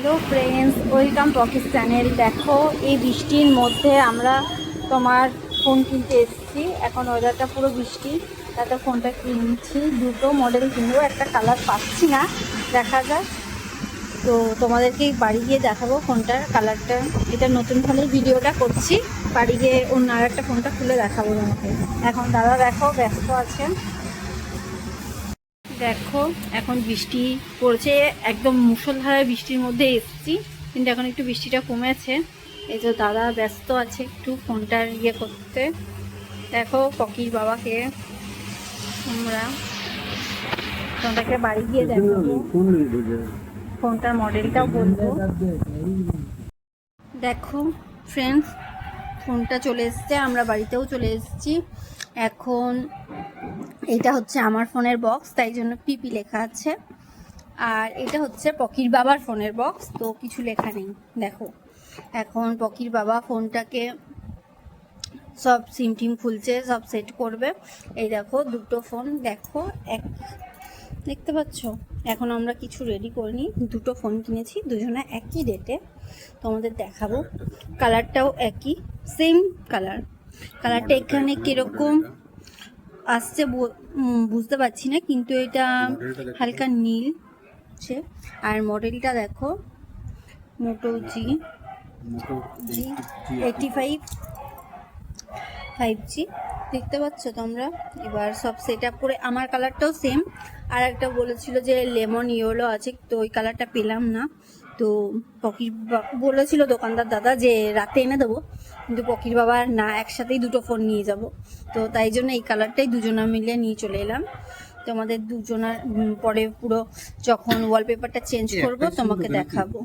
Hello friends, welcome to office channel. দেখো, এই বৃষ্টির মধ্যে আমরা তোমার ফোন কিনতে এসেছি। এখন ওয়েদারটা পুরো বৃষ্টি, তাতে ফোনটা কিনছি। দুটো মডেল কিনবো, একটা কালার পাচ্ছি না, দেখা যাক। তো তোমাদেরকে বাড়ি গিয়ে দেখাবো ফোনটার কালারটা। এটা নতুন ফোনের ভিডিওটা করছি, বাড়ি গিয়ে অন্য আর একটা ফোনটা খুলে দেখাবো তোমাকে। এখন দাদা দেখো ব্যস্ত আছেন। দেখো, এখন বৃষ্টি পড়ছে, একদম মুষলধারে বৃষ্টির মধ্যে এসেছি, কিন্তু এখন একটু বৃষ্টিটা কমেছে। এই যে দাদা ব্যস্ত আছে একটু ফোনটার করতে। দেখো পকির বাবাকে আমরা তোমাদেরকে বাড়ি গিয়ে দেখাবো, ফোনটার মডেলটাও বলবো। দেখো ফ্রেন্ডস, ফোনটা চলে এসছে, আমরা বাড়িতেও চলে এসেছি। এখন এটা হচ্ছে আমার ফোনের বক্স, তাই জন্য পিপি লেখা আছে। আর এটা হচ্ছে পকির বাবার ফোনের বক্স, তো কিছু লেখা নেই। দেখো, এখন পকির বাবা ফোনটাকে সব সিম টিম খুলছে, সব সেট করবে। এই দেখো দুটো ফোন, দেখো দেখতে পাচ্ছ। এখন আমরা কিছু রেডি করিনি, দুটো ফোন কিনেছি, দুজনে একই ডেটে তোমাদের দেখাবো। কালারটাও একই, সেম কালার। কালারটা এখানে কিরকম আসছে বুঝতে পারছি না, কিন্তু এটা হালকা নীল। আর মডেলটা দেখো, মোটো G85 5G, দেখতে পাচ্ছ তোমরা। এবার সব সেট আপ করে, আমার কালারটাও সেম। আর একটা বলেছিল যে লেমন ইয়েলো আছে, তো ওই কালারটা পেলাম না। তো পকির বলেছিল দোকানদার দাদা যে রাতে এনে দেবো, কিন্তু পকির বাবা না, একসাথেই দুটো ফোন নিয়ে যাব। তো তাই জন্য এই কালারটাই দুজনা মিলে নিয়ে চলে এলাম। তোমাদের দুজনার পরে পুরো যখন ওয়ালপেপারটা চেঞ্জ করব তোমাকে দেখাবো।